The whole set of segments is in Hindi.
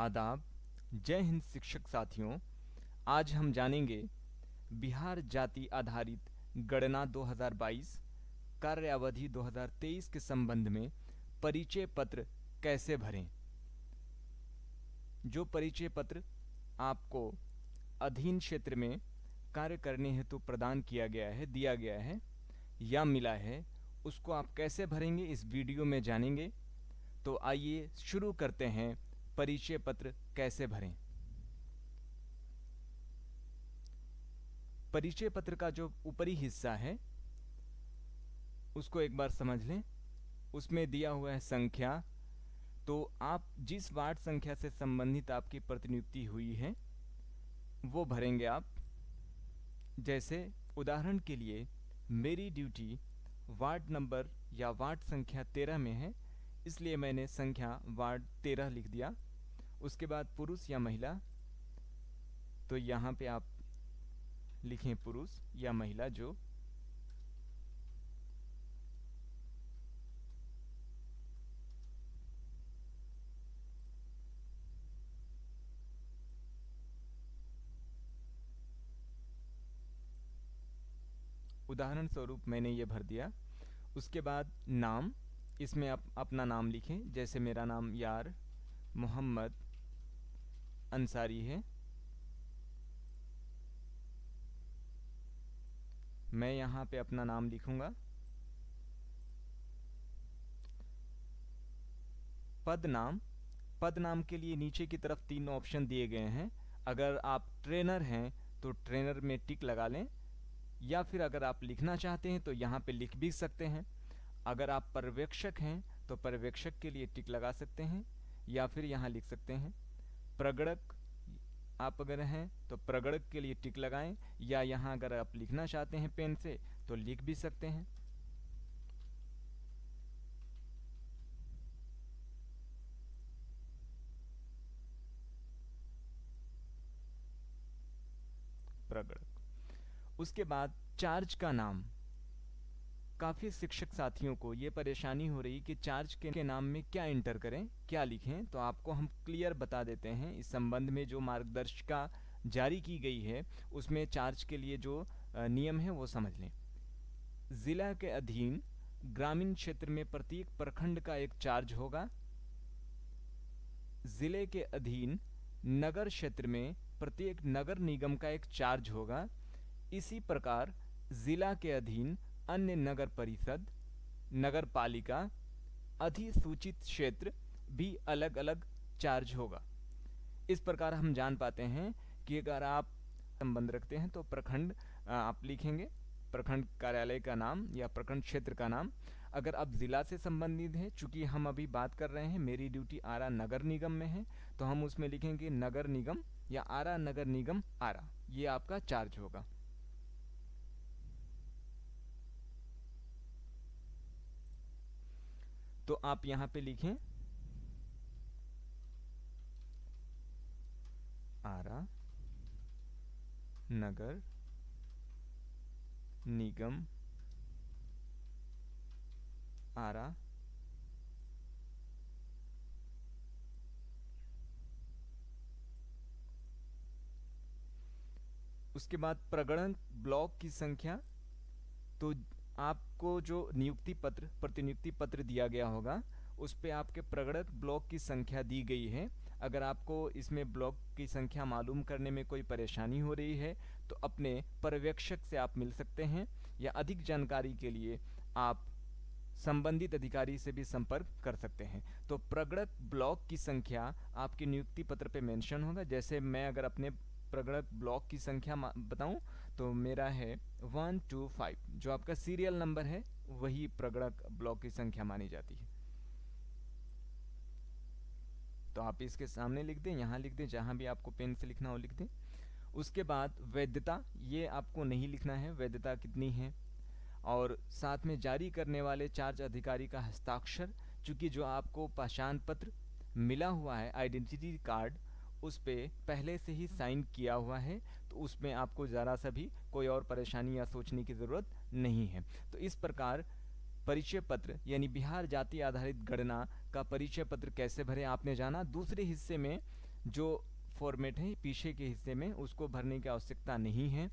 आदाब। जय हिंद शिक्षक साथियों। आज हम जानेंगे बिहार जाति आधारित गणना 2022 कार्यावधि 2023 के संबंध में परिचय पत्र कैसे भरें। जो परिचय पत्र आपको अधीन क्षेत्र में कार्य करने हेतु प्रदान किया गया है, दिया गया है या मिला है, उसको आप कैसे भरेंगे इस वीडियो में जानेंगे। तो आइए शुरू करते हैं। परिचय पत्र कैसे भरें। परिचय पत्र का जो ऊपरी हिस्सा है उसको एक बार समझ लें। उसमें दिया हुआ है संख्या, तो आप जिस वार्ड संख्या से संबंधित आपकी प्रतिनियुक्ति हुई है वो भरेंगे आप। जैसे उदाहरण के लिए मेरी ड्यूटी वार्ड नंबर या वार्ड संख्या 13 में है, इसलिए मैंने संख्या वार्ड 13 लिख दिया। उसके बाद पुरुष या महिला, तो यहाँ पे आप लिखें पुरुष या महिला। जो उदाहरण स्वरूप मैंने ये भर दिया। उसके बाद नाम, इसमें आप अपना नाम लिखें। जैसे मेरा नाम यार मोहम्मद अंसारी है, मैं यहाँ पे अपना नाम लिखूंगा। पद नाम, पद नाम के लिए नीचे की तरफ 3 ऑप्शन दिए गए हैं। अगर आप ट्रेनर हैं तो ट्रेनर में टिक लगा लें, या फिर अगर आप लिखना चाहते हैं तो यहाँ पे लिख भी सकते हैं। अगर आप पर्यवेक्षक हैं तो पर्यवेक्षक के लिए टिक लगा सकते हैं, या फिर यहाँ लिख सकते हैं प्रगणक। आप अगर हैं तो प्रगणक के लिए टिक लगाएं, या यहाँ अगर आप लिखना चाहते हैं पेन से तो लिख भी सकते हैं। प्रगणक। उसके बाद चार्ज का नाम। काफ़ी शिक्षक साथियों को ये परेशानी हो रही कि चार्ज के नाम में क्या इंटर करें, क्या लिखें। तो आपको हम क्लियर बता देते हैं इस संबंध में। जो मार्गदर्शिका जारी की गई है उसमें चार्ज के लिए जो नियम है वो समझ लें। जिला के अधीन ग्रामीण क्षेत्र में प्रत्येक प्रखंड का एक चार्ज होगा। जिले के अधीन नगर क्षेत्र में प्रत्येक नगर निगम का एक चार्ज होगा। इसी प्रकार जिला के अधीन अन्य नगर परिषद, नगर पालिका, अधिसूचित क्षेत्र भी अलग अलग चार्ज होगा। इस प्रकार हम जान पाते हैं कि अगर आप संबंध रखते हैं तो प्रखंड आप लिखेंगे, प्रखंड कार्यालय का नाम या प्रखंड क्षेत्र का नाम। अगर आप जिला से संबंधित हैं, चूंकि हम अभी बात कर रहे हैं मेरी ड्यूटी आरा नगर निगम में है, तो हम उसमें लिखेंगे नगर निगम या आरा नगर निगम आरा। ये आपका चार्ज होगा। तो आप यहाँ पे लिखें आरा नगर निगम आरा। उसके बाद प्रगणन ब्लॉक की संख्या। तो आपको जो नियुक्ति पत्र, प्रतिनियुक्ति पत्र दिया गया होगा उस पे आपके प्रगणक ब्लॉक की संख्या दी गई है। अगर आपको इसमें ब्लॉक की संख्या मालूम करने में कोई परेशानी हो रही है तो अपने पर्यवेक्षक से आप मिल सकते हैं, या अधिक जानकारी के लिए आप संबंधित अधिकारी से भी संपर्क कर सकते हैं। तो प्रगणक ब्लॉक की संख्या आपके नियुक्ति पत्र पे मेंशन होगा। जैसे मैं अगर अपने प्रगणक ब्लॉक की संख्या बताऊं तो मेरा है 125। जो आपका सीरियल नंबर है वही प्रगणक ब्लॉक की संख्या मानी जाती है। तो आप इसके सामने लिख दें, यहाँ लिख दें, जहाँ भी आपको पेन से लिखना हो लिख दें। उसके बाद वैधता, ये आपको नहीं लिखना है वैधता कितनी है। और साथ में जारी करने वाले चार्ज अधिकारी का हस्ताक्षर, चूंकि जो आपको पहचान पत्र मिला हुआ है, आइडेंटिटी कार्ड, उस पे पहले से ही साइन किया हुआ है, तो उसमें आपको ज़रा सा भी कोई और परेशानी या सोचने की ज़रूरत नहीं है। तो इस प्रकार परिचय पत्र यानी बिहार जाति आधारित गणना का परिचय पत्र कैसे भरें आपने जाना। दूसरे हिस्से में जो फॉर्मेट है पीछे के हिस्से में, उसको भरने की आवश्यकता नहीं है।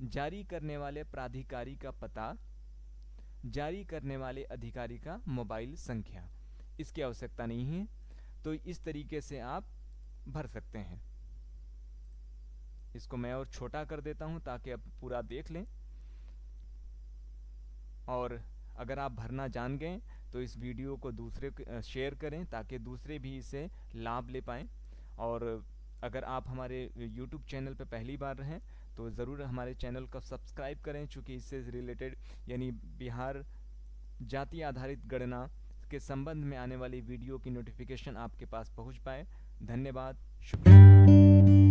जारी करने वाले प्राधिकारी का पता, जारी करने वाले अधिकारी का मोबाइल संख्या, इसकी आवश्यकता नहीं है। तो इस तरीके से आप भर सकते हैं। इसको मैं और छोटा कर देता हूं ताकि आप पूरा देख लें। और अगर आप भरना जान गए तो इस वीडियो को दूसरे शेयर करें ताकि दूसरे भी इसे लाभ ले पाएँ। और अगर आप हमारे YouTube चैनल पर पहली बार रहें तो ज़रूर हमारे चैनल को सब्सक्राइब करें, चूँकि इससे रिलेटेड यानी बिहार जाति आधारित गणना के संबंध में आने वाली वीडियो की नोटिफिकेशन आपके पास पहुंच पाए। धन्यवाद, शुक्रिया।